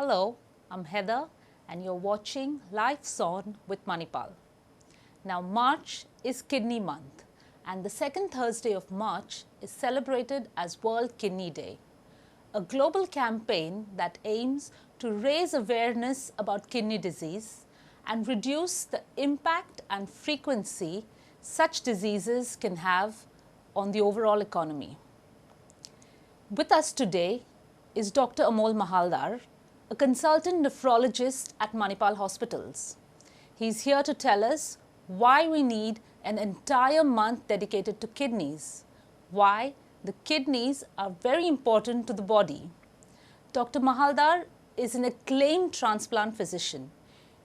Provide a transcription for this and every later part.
Hello, I'm Heather and you're watching Life's On with Manipal. Now March is Kidney Month and the second Thursday of March is celebrated as World Kidney Day, a global campaign that aims to raise awareness about kidney disease and reduce the impact and frequency such diseases can have on the overall economy. With us today is Dr. Amol Mahaldar, a consultant nephrologist at Manipal hospitals. He's here to tell us why we need an entire month dedicated to kidneys, why the kidneys are very important to the body. Dr. Mahaldar is an acclaimed transplant physician.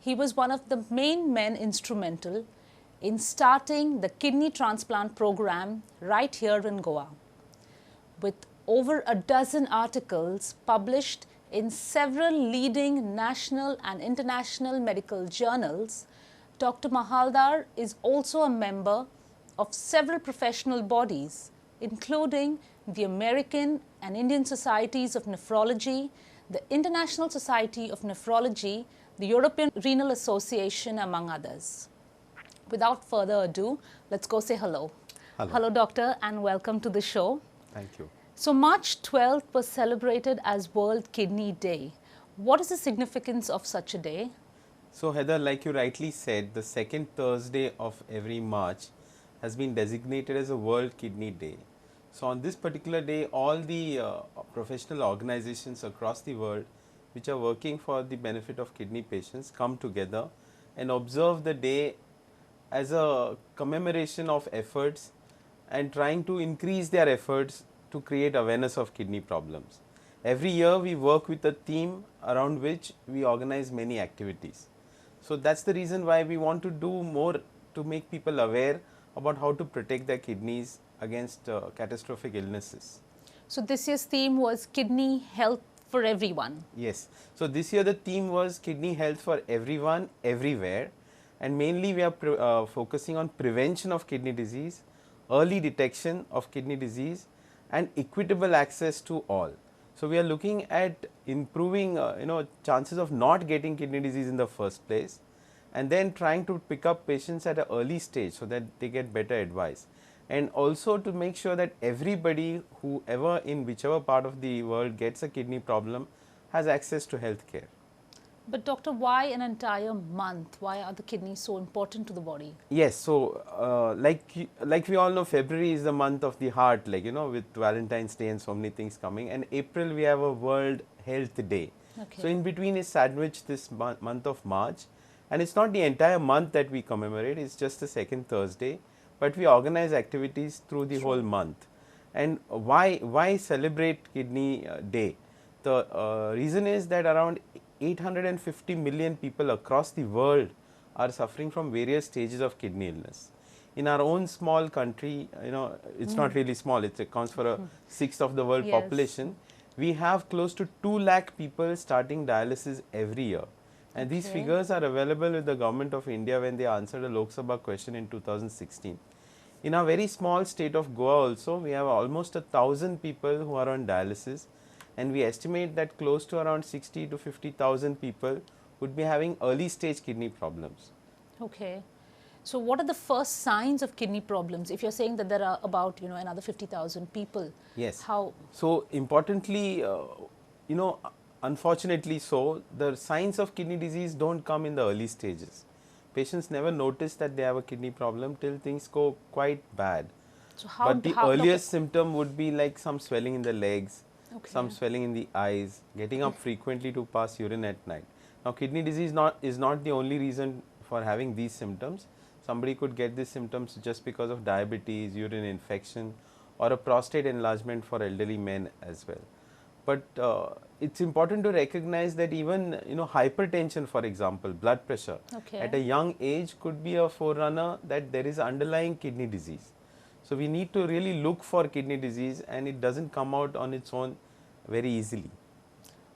He was one of the main men instrumental in starting the kidney transplant program right here in Goa. With over a dozen articles published in several leading national and international medical journals, Dr. Mahaldar is also a member of several professional bodies, including the American and Indian Societies of Nephrology, the International Society of Nephrology, the European Renal Association, among others. Without further ado, let's go say hello. Hello, doctor, and welcome to the show. Thank you. So March 12th was celebrated as World Kidney Day. What is the significance of such a day? So Heather, like you rightly said, the second Thursday of every March has been designated as a World Kidney Day. So on this particular day, all the professional organizations across the world which are working for the benefit of kidney patients come together and observe the day as a commemoration of efforts and trying to increase their efforts to create awareness of kidney problems. Every year we work with a theme around which we organize many activities. So that's the reason why we want to do more to make people aware about how to protect their kidneys against catastrophic illnesses. So this year's theme was kidney health for everyone. Yes. So this year the theme was kidney health for everyone, everywhere, and mainly we are focusing on prevention of kidney disease, early detection of kidney disease, and equitable access to all. So we are looking at improving chances of not getting kidney disease in the first place, and then trying to pick up patients at an early stage so that they get better advice, and also to make sure that everybody, whoever in whichever part of the world gets a kidney problem, has access to health care. But doctor, why an entire month? Why are the kidneys so important to the body? Yes, so like we all know, February is the month of the heart, with Valentine's Day and so many things coming, and April we have a World Health Day. Okay. So in between is sandwiched this month of March, and it's not the entire month that we commemorate, it's just the second Thursday, but we organize activities through the whole month. And why celebrate Kidney Day? The reason is that around 850 million people across the world are suffering from various stages of kidney illness. In our own small country, it's not really small, it accounts for a sixth of the world population. We have close to 2 lakh people starting dialysis every year. And these figures are available with the government of India when they answered a Lok Sabha question in 2016. In our very small state of Goa also, we have almost 1,000 people who are on dialysis, and we estimate that close to around 60 to 50,000 people would be having early stage kidney problems. Okay. So what are the first signs of kidney problems? If you're saying that there are about another 50,000 people. Yes. How? So importantly, unfortunately so, the signs of kidney disease don't come in the early stages. Patients never notice that they have a kidney problem till things go quite bad. So but the earliest symptom would be like some swelling in the legs, some swelling in the eyes, getting up frequently to pass urine at night. Now kidney disease is not the only reason for having these symptoms. Somebody could get these symptoms just because of diabetes, urine infection, or a prostate enlargement for elderly men as well. But it's important to recognize that even hypertension, for example, blood pressure, at a young age could be a forerunner that there is underlying kidney disease. So we need to really look for kidney disease, and it doesn't come out on its own very easily.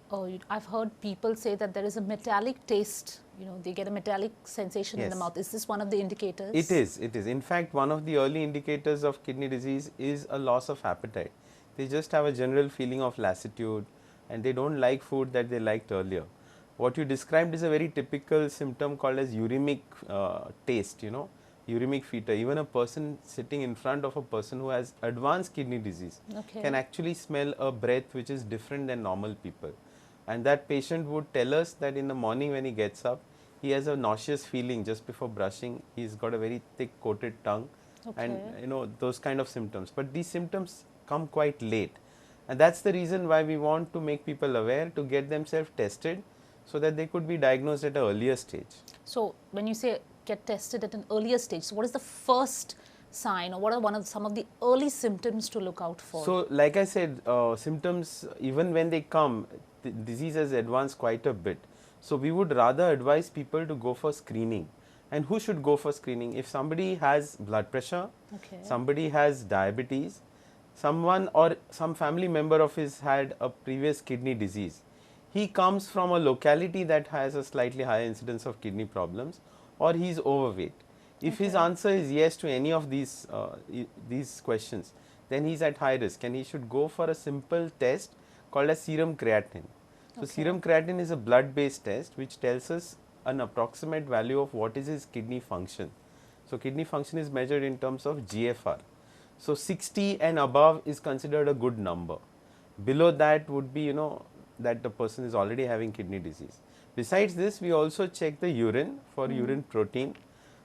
Oh, I've heard people say that there is a metallic taste, they get a metallic sensation in the mouth. Is this one of the indicators? It is. In fact, one of the early indicators of kidney disease is a loss of appetite. They just have a general feeling of lassitude, and they don't like food that they liked earlier. What you described is a very typical symptom called as uremic taste, uremic fever. Even a person sitting in front of a person who has advanced kidney disease can actually smell a breath which is different than normal people. And that patient would tell us that in the morning when he gets up, he has a nauseous feeling just before brushing. He's got a very thick coated tongue and those kind of symptoms. But these symptoms come quite late. And that's the reason why we want to make people aware to get themselves tested so that they could be diagnosed at an earlier stage. So when you say get tested at an earlier stage, so what is the first sign or what are some of the early symptoms to look out for? So like I said, symptoms, even when they come, the disease has advanced quite a bit. So we would rather advise people to go for screening. And who should go for screening? If somebody has blood pressure, somebody has diabetes, someone or some family member of his had a previous kidney disease, he comes from a locality that has a slightly higher incidence of kidney problems, or he is overweight. If his answer is yes to any of these questions, then he is at high risk and he should go for a simple test called as serum creatinine. So serum creatinine is a blood based test which tells us an approximate value of what is his kidney function. So kidney function is measured in terms of GFR. So 60 and above is considered a good number. Below that would be, that the person is already having kidney disease. Besides this, we also check the urine for urine protein,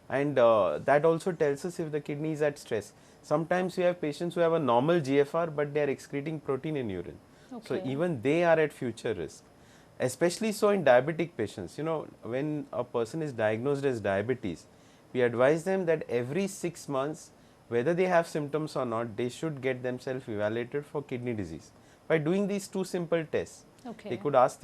and that also tells us if the kidney is at stress. Sometimes we have patients who have a normal GFR but they are excreting protein in urine. So even they are at future risk. Especially so in diabetic patients. When a person is diagnosed as diabetes, we advise them that every 6 months, whether they have symptoms or not, they should get themselves evaluated for kidney disease by doing these two simple tests. They could ask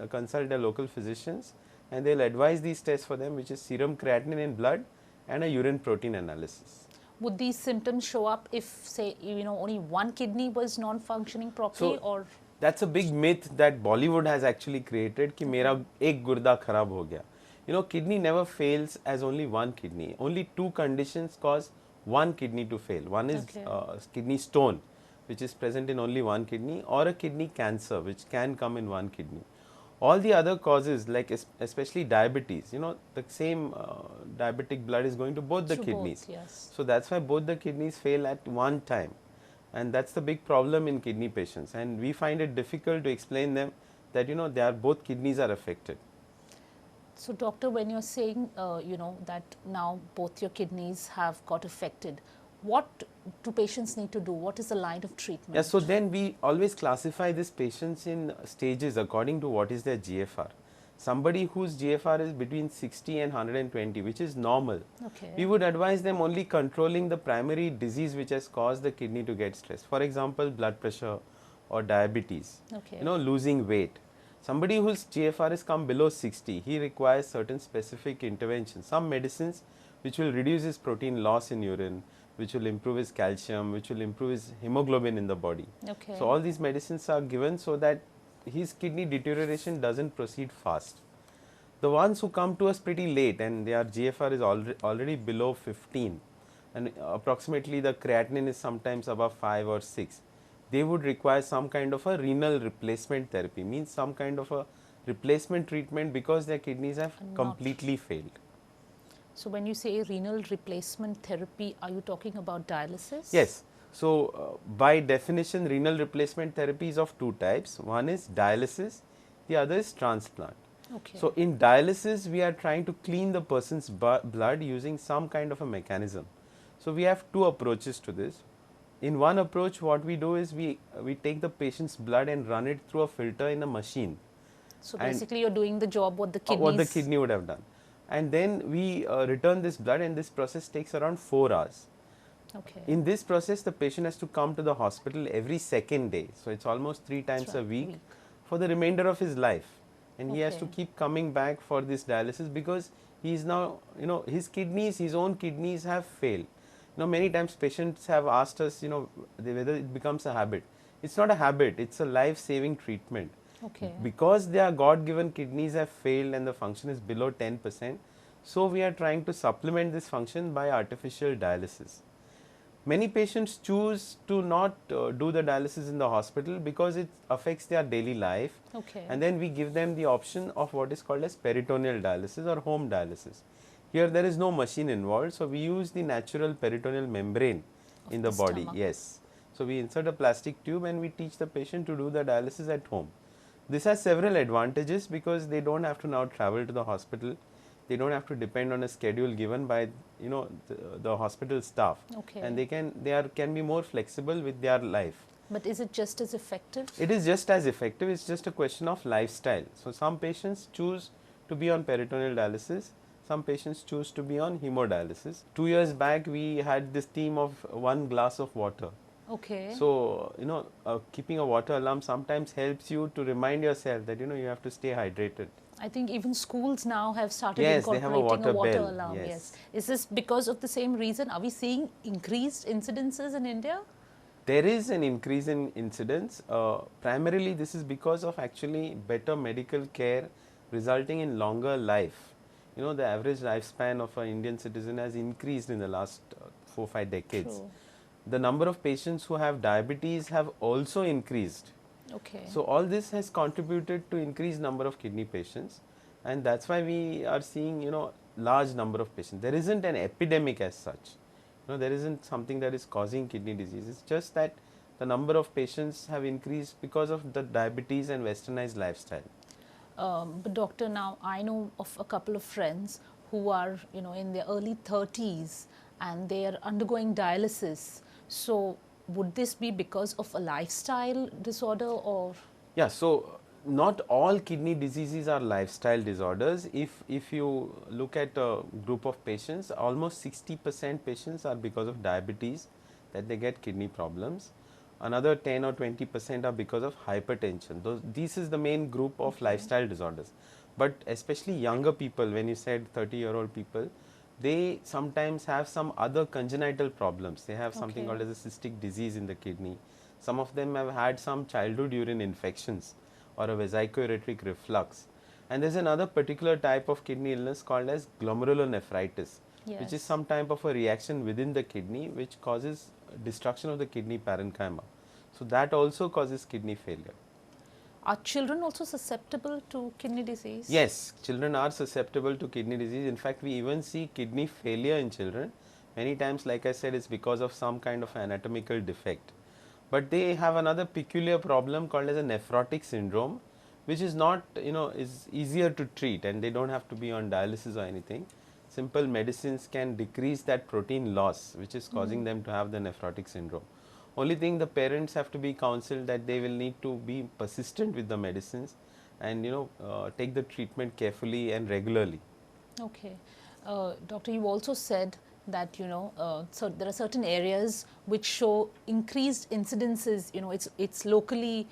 consult their local physicians and they will advise these tests for them, which is serum creatinine in blood and a urine protein analysis. Would these symptoms show up if, say, only one kidney was non-functioning properly? Or that's a big myth that Bollywood has actually created कि मेरा एक गुर्दा खराब हो गया. Kidney never fails as only one kidney. Only two conditions cause one kidney to fail. One is kidney stone, which is present in only one kidney, or a kidney cancer, which can come in one kidney. All the other causes, like especially diabetes, the same diabetic blood is going to both the kidneys. So that's why both the kidneys fail at one time. And that's the big problem in kidney patients. And we find it difficult to explain them that, both kidneys are affected. So doctor, when you're saying, that now both your kidneys have got affected, what do patients need to do? What is the line of treatment? Yeah, so then we always classify these patients in stages according to what is their GFR. Somebody whose GFR is between 60 and 120, which is normal, we would advise them only controlling the primary disease which has caused the kidney to get stressed. For example, blood pressure or diabetes, losing weight. Somebody whose GFR has come below 60, he requires certain specific interventions, some medicines which will reduce his protein loss in urine, which will improve his calcium, which will improve his hemoglobin in the body. So all these medicines are given so that his kidney deterioration doesn't proceed fast. The ones who come to us pretty late and their GFR is already below 15 and approximately the creatinine is sometimes above 5 or 6, they would require some kind of a renal replacement therapy, means some kind of a replacement treatment because their kidneys have completely failed. So when you say renal replacement therapy, are you talking about dialysis? Yes. So by definition, renal replacement therapy is of two types. One is dialysis, the other is transplant. So in dialysis, we are trying to clean the person's blood using some kind of a mechanism. So we have two approaches to this. In one approach, what we do is we take the patient's blood and run it through a filter in a machine. So basically, you're doing the job what the kidney would have done. And then we return this blood, and this process takes around 4 hours. In this process, the patient has to come to the hospital every second day. So it's almost 3 times a week for the remainder of his life. And he has to keep coming back for this dialysis because he is now, his own kidneys have failed. Many times patients have asked us, whether it becomes a habit. It's not a habit, it's a life-saving treatment. Because their God-given kidneys have failed and the function is below 10%, so we are trying to supplement this function by artificial dialysis. Many patients choose to not do the dialysis in the hospital because it affects their daily life. Okay. And then we give them the option of what is called as peritoneal dialysis or home dialysis. Here there is no machine involved, so we use the natural peritoneal membrane in the body. stomach. Yes. So we insert a plastic tube and we teach the patient to do the dialysis at home. This has several advantages because they don't have to now travel to the hospital. They don't have to depend on a schedule given by the hospital staff. Okay. And they can be more flexible with their life. But is it just as effective? It is just as effective. It's just a question of lifestyle. So some patients choose to be on peritoneal dialysis. Some patients choose to be on hemodialysis. 2 years back, we had this theme of 1 glass of water. Okay. So, keeping a water alarm sometimes helps you to remind yourself that, you have to stay hydrated. I think even schools now have started Yes, they have a incorporating water bell. alarm. Yes. Is this because of the same reason? Are we seeing increased incidences in India? There is an increase in incidence. Primarily, this is because of actually better medical care resulting in longer life. The average lifespan of an Indian citizen has increased in the last 4-5 decades. True. The number of patients who have diabetes have also increased. Okay. So all this has contributed to increased number of kidney patients, and that's why we are seeing large number of patients. There isn't an epidemic as such. There isn't something that is causing kidney disease. It's just that the number of patients have increased because of the diabetes and westernized lifestyle. But doctor, now I know of a couple of friends who are in their early 30s and they are undergoing dialysis. So would this be because of a lifestyle disorder or? Yeah, so not all kidney diseases are lifestyle disorders. If you look at a group of patients, almost 60% patients are because of diabetes that they get kidney problems. Another 10 or 20% are because of hypertension. This is the main group of lifestyle disorders. But especially younger people, when you said 30-year-old people, they sometimes have some other congenital problems. They have something called as a cystic disease in the kidney. Some of them have had some childhood urine infections or a vesicurettic reflux. And there's another particular type of kidney illness called as glomerulonephritis, which is some type of a reaction within the kidney which causes destruction of the kidney parenchyma. So that also causes kidney failure. Are children also susceptible to kidney disease? Yes, children are susceptible to kidney disease. In fact, we even see kidney failure in children. Many times, like I said, it's because of some kind of anatomical defect. But they have another peculiar problem called as a nephrotic syndrome, which is not, is easier to treat, and they don't have to be on dialysis or anything. Simple medicines can decrease that protein loss, which is causing them to have the nephrotic syndrome. Only thing, the parents have to be counseled that they will need to be persistent with the medicines and take the treatment carefully and regularly. Okay. Doctor, you also said that so there are certain areas which show increased incidences. It's locally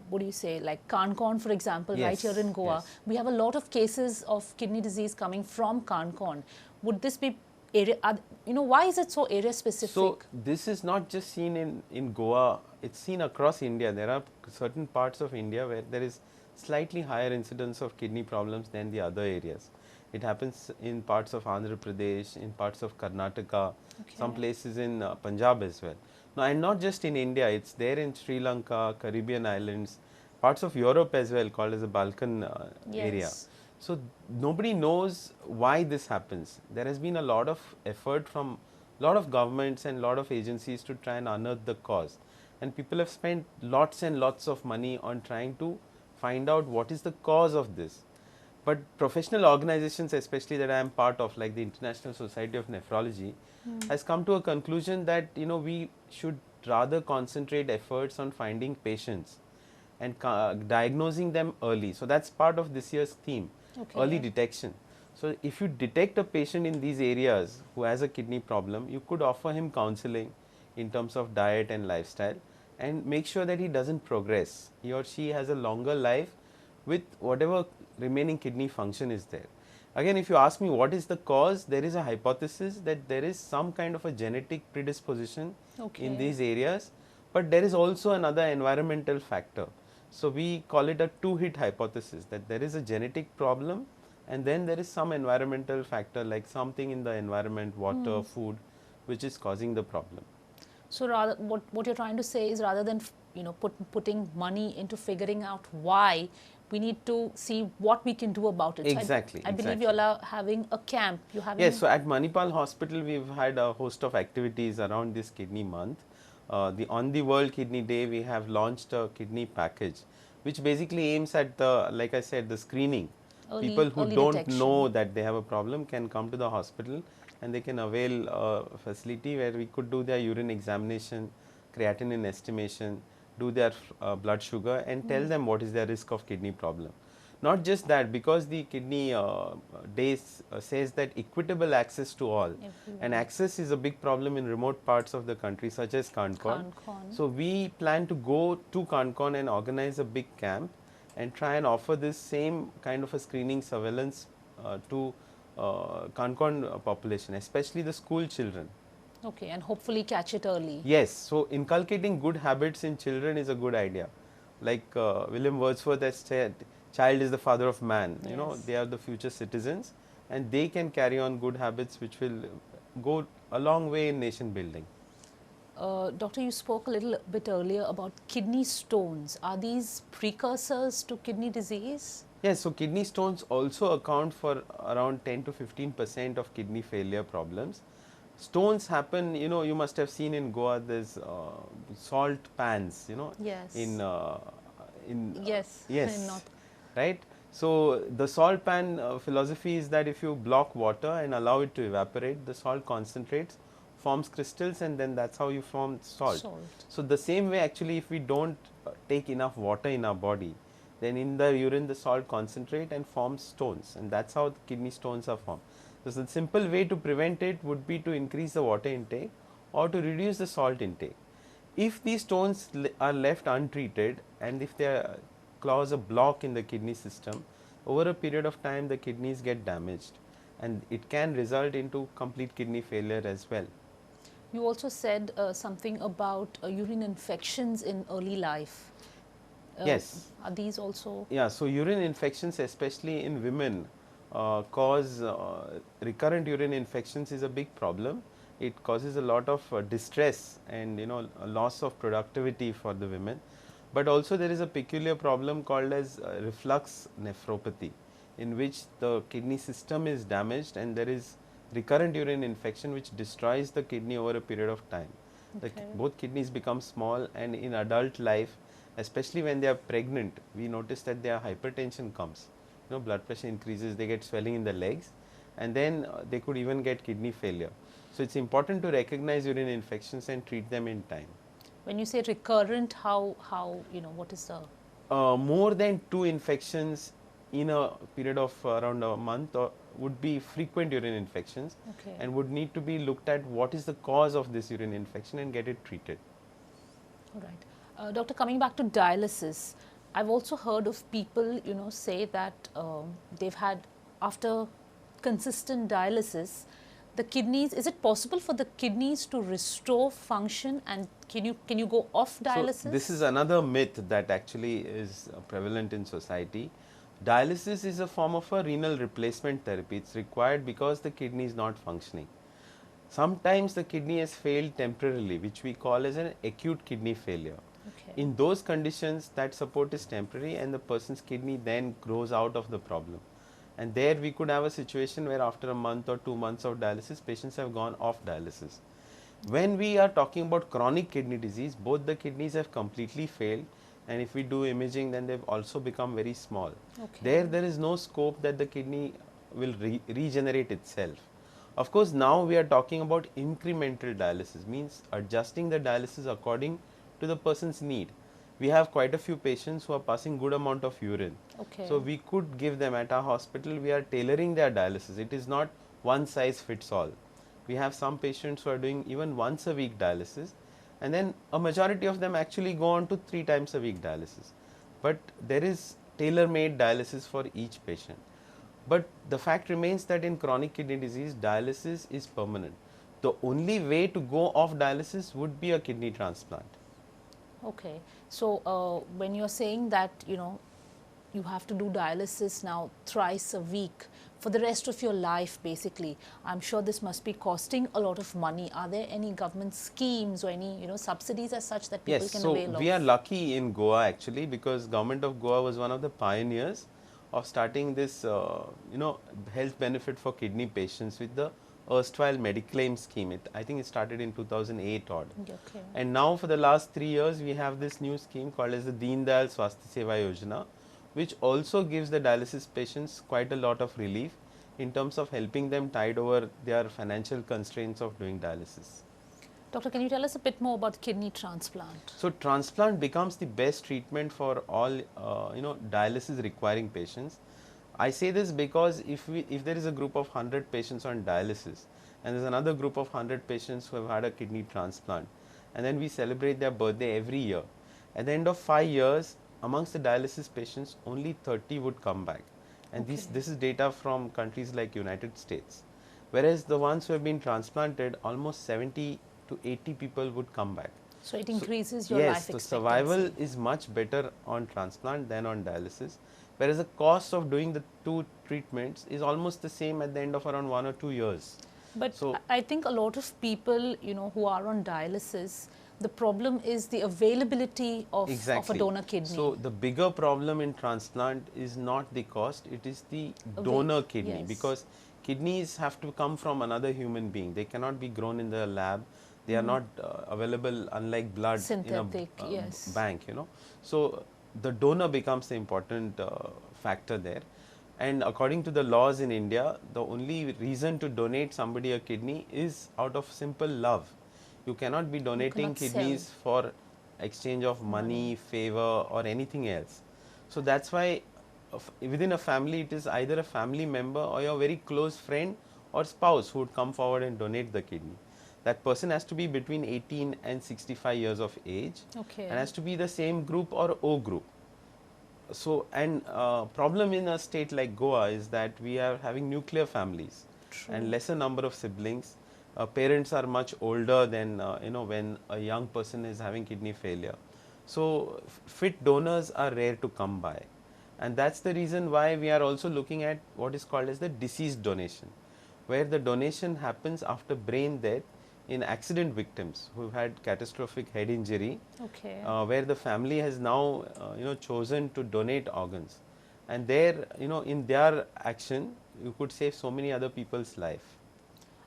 what do you say, like Konkani, for example, right here in Goa. Yes. We have a lot of cases of kidney disease coming from Konkani. Would this be area, why is it so area specific? So this is not just seen in Goa, it's seen across India. There are certain parts of India where there is slightly higher incidence of kidney problems than the other areas. It happens in parts of Andhra Pradesh, in parts of Karnataka, some places in Punjab as well. Now, and not just in India, it's there in Sri Lanka, Caribbean islands, parts of Europe as well, called as the Balkan area. So nobody knows why this happens. There has been a lot of effort from a lot of governments and lot of agencies to try and unearth the cause. And people have spent lots and lots of money on trying to find out what is the cause of this. But professional organizations, especially that I am part of, like the International Society of Nephrology, has come to a conclusion that we should rather concentrate efforts on finding patients and diagnosing them early. So that's part of this year's theme, early detection. So if you detect a patient in these areas who has a kidney problem, you could offer him counseling in terms of diet and lifestyle and make sure that he doesn't progress. He or she has a longer life with whatever remaining kidney function is there. Again, if you ask me what is the cause, there is a hypothesis that there is some kind of a genetic predisposition in these areas, but there is also another environmental factor. So we call it a two-hit hypothesis, that there is a genetic problem and then there is some environmental factor like something in the environment, water, food, which is causing the problem. So rather, what you're trying to say is, rather than putting money into figuring out why, we need to see what we can do about it. Exactly. So I believe you all are having a camp. You having Yes, so at Manipal Hospital, we've had a host of activities around this kidney month. On the World Kidney Day, we have launched a kidney package, which basically aims at the, like I said, the screening. People who early don't detection. know that they have a problem can come to the hospital and they can avail a facility where we could do their urine examination, creatinine estimation, do their blood sugar and tell them what is their risk of kidney problem. Not just that, because the kidney days says that equitable access to all, and access is a big problem in remote parts of the country such as Konkani. So we plan to go to Konkani and organize a big camp and try and offer this same kind of a screening surveillance to Konkani population, especially the school children. Okay, and hopefully catch it early. Yes, so inculcating good habits in children is a good idea. Like William Wordsworth has said, child is the father of man. Yes. You know, they are the future citizens and they can carry on good habits which will go a long way in nation building. Doctor, you spoke a little bit earlier about kidney stones. Are these precursors to kidney disease? Yes, so kidney stones also account for around 10 to 15% of kidney failure problems. Stones happen, you know, you must have seen in Goa, there's salt pans, you know, Yes. yes, in North. Right. So the salt pan philosophy is that if you block water and allow it to evaporate, the salt concentrates, forms crystals, and then that's how you form salt. So the same way, actually, if we don't take enough water in our body, then in the urine the salt concentrate and forms stones, and that's how the kidney stones are formed. So the simple way to prevent it would be to increase the water intake or to reduce the salt intake. If these stones are left untreated and if they cause a block in the kidney system, over a period of time the kidneys get damaged and it can result into complete kidney failure as well. You also said something about urine infections in early life. Yes. Are these also? Yeah, so urine infections, especially in women, cause recurrent urine infections is a big problem. It causes a lot of distress and, you know, a loss of productivity for the women. But also there is a peculiar problem called as reflux nephropathy, in which the kidney system is damaged and there is recurrent urine infection which destroys the kidney over a period of time. Okay. Both kidneys become small, and in adult life, especially when they are pregnant, we notice that their hypertension comes. You know, blood pressure increases, they get swelling in the legs, and then they could even get kidney failure. So it's important to recognize urine infections and treat them in time. When you say recurrent, how you know, what is the? More than 2 infections in a period of around a month would be frequent urine infections, Okay. and would need to be looked at what is the cause of this urine infection and get it treated. All right. Doctor, coming back to dialysis, I've also heard of people, you know, say that they've had, after consistent dialysis, the kidneys, is it possible for the kidneys to restore function, and can you go off dialysis? So this is another myth that actually is prevalent in society. Dialysis is a form of a renal replacement therapy. It's required because the kidney is not functioning. Sometimes the kidney has failed temporarily, which we call as an acute kidney failure. Okay. In those conditions, that support is temporary and the person's kidney then grows out of the problem. And there we could have a situation where after a month or 2 months of dialysis, patients have gone off dialysis. When we are talking about chronic kidney disease, both the kidneys have completely failed, and if we do imaging, then they've also become very small. Okay. There is no scope that the kidney will regenerate itself. Of course, now we are talking about incremental dialysis, means adjusting the dialysis according to the person's need. We have quite a few patients who are passing good amount of urine. Okay. So we could give them at our hospital, we are tailoring their dialysis. It is not one size fits all. We have some patients who are doing even once a week dialysis, and then a majority of them actually go on to 3 times a week dialysis. But there is tailor-made dialysis for each patient. But the fact remains that in chronic kidney disease, dialysis is permanent. The only way to go off dialysis would be a kidney transplant. Okay. So when you're saying that, you know, you have to do dialysis now thrice a week for the rest of your life, basically. I'm sure this must be costing a lot of money. Are there any government schemes or any, you know, subsidies as such that people Yes, can so avail of? we are lucky in Goa actually, because government of Goa was one of the pioneers of starting this, health benefit for kidney patients with the erstwhile Mediclaim scheme. I think it started in 2008 odd. Okay. And now for the last 3 years, we have this new scheme called as the Deen Dayal Swasthya Seva Yojana, which also gives the dialysis patients quite a lot of relief in terms of helping them tide over their financial constraints of doing dialysis. Doctor, can you tell us a bit more about kidney transplant? So transplant becomes the best treatment for all dialysis requiring patients. I say this because if there is a group of 100 patients on dialysis and there's another group of 100 patients who have had a kidney transplant, and then we celebrate their birthday every year, at the end of 5 years, amongst the dialysis patients, only 30 would come back. And Okay. this is data from countries like United States. Whereas the ones who have been transplanted, almost 70 to 80 people would come back. So it increases your Yes, life so expectancy. survival is much better on transplant than on dialysis, whereas the cost of doing the two treatments is almost the same at the end of around 1 or 2 years. But So I think a lot of people, you know, who are on dialysis, the problem is the availability of a donor kidney. So the bigger problem in transplant is not the cost, it is the donor kidney, yes. because kidneys have to come from another human being. They cannot be grown in the lab. They are not available, unlike blood, Synthetic, in a yes. bank, So the donor becomes the important factor there. And according to the laws in India, the only reason to donate somebody a kidney is out of simple love. You cannot be donating cannot sell. kidneys for exchange of money, favor, or anything else. So that's why within a family, it is either a family member or your very close friend or spouse who would come forward and donate the kidney. That person has to be between 18 and 65 years of age, Okay. and has to be the same group or O group. So, and problem in a state like Goa is that we are having nuclear families. True. And lesser number of siblings. Parents are much older than when a young person is having kidney failure. So fit donors are rare to come by, and that's the reason why we are also looking at what is called as the deceased donation, where the donation happens after brain death in accident victims who have had catastrophic head injury, Okay. where the family has now chosen to donate organs, and there in their action you could save so many other people's life.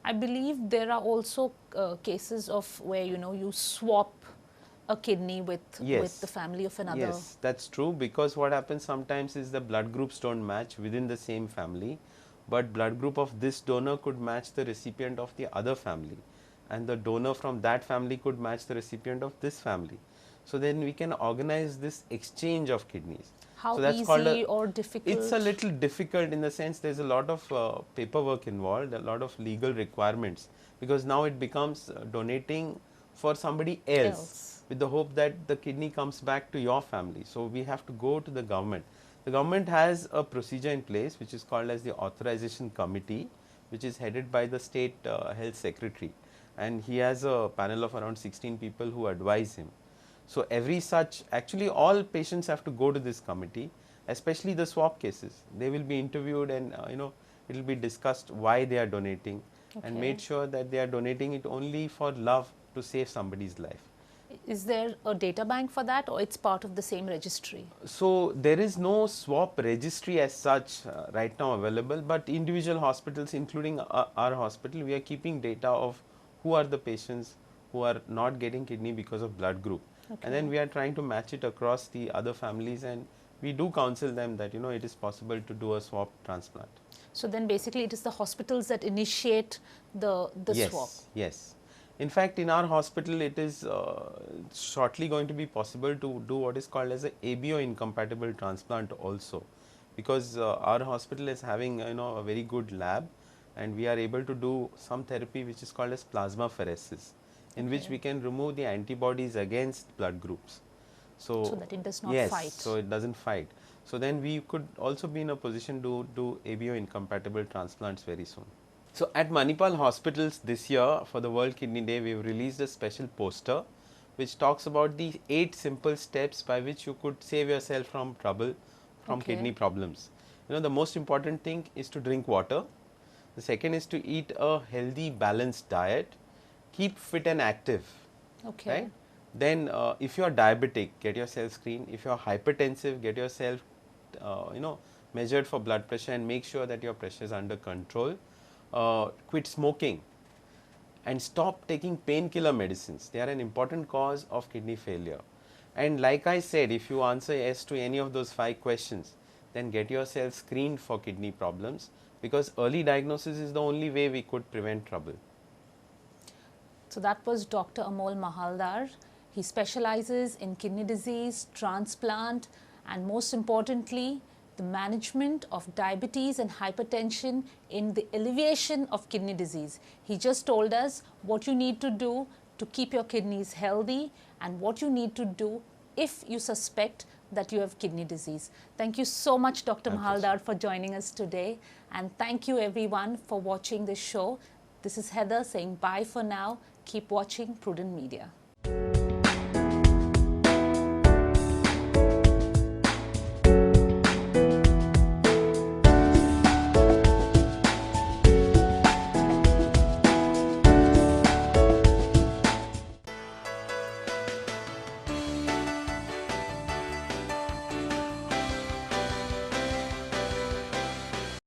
I believe there are also cases of where, you know, you swap a kidney with the family of another. Yes, that's true, because what happens sometimes is the blood groups don't match within the same family, but blood group of this donor could match the recipient of the other family, and the donor from that family could match the recipient of this family. So then we can organize this exchange of kidneys. How so that's easy or difficult? It's a little difficult in the sense there's a lot of paperwork involved, a lot of legal requirements, because now it becomes donating for somebody else with the hope that the kidney comes back to your family. So we have to go to the government. The government has a procedure in place which is called as the authorization committee, which is headed by the state health secretary, and he has a panel of around 16 people who advise him. So every such, actually all patients have to go to this committee, especially the swap cases. They will be interviewed, and it will be discussed why they are donating, and made sure that they are donating it only for love, to save somebody's life. Is there a data bank for that, or it's part of the same registry? So there is no swap registry as such right now available, but individual hospitals, including our hospital, we are keeping data of who are the patients who are not getting kidney because of blood group. And then we are trying to match it across the other families, and we do counsel them that it is possible to do a swap transplant. So then basically it is the hospitals that initiate the swap. Yes. In fact, in our hospital, it is shortly going to be possible to do what is called as a ABO incompatible transplant also, because our hospital is having a very good lab, and we are able to do some therapy which is called as plasmapheresis, in which we can remove the antibodies against blood groups. So that it does not fight. Yes, so it doesn't fight. So then we could also be in a position to do ABO incompatible transplants very soon. So at Manipal hospitals this year, for the World Kidney Day, we have released a special poster which talks about the 8 simple steps by which you could save yourself from trouble from Okay. kidney problems. You know, the most important thing is to drink water. The second is to eat a healthy, balanced diet. Keep fit and active. Okay. Right? Then, if you are diabetic, get yourself screened. If you are hypertensive, get yourself, measured for blood pressure and make sure that your pressure is under control. Quit smoking and stop taking painkiller medicines. They are an important cause of kidney failure. And like I said, if you answer yes to any of those 5 questions, then get yourself screened for kidney problems, because early diagnosis is the only way we could prevent trouble. So that was Dr. Amol Mahaldar. He specializes in kidney disease, transplant, and most importantly, the management of diabetes and hypertension in the alleviation of kidney disease. He just told us what you need to do to keep your kidneys healthy and what you need to do if you suspect that you have kidney disease. Thank you so much, Dr. Mahaldar, for joining us today. And thank you everyone for watching this show. This is Heather saying bye for now. Keep watching Prudent Media.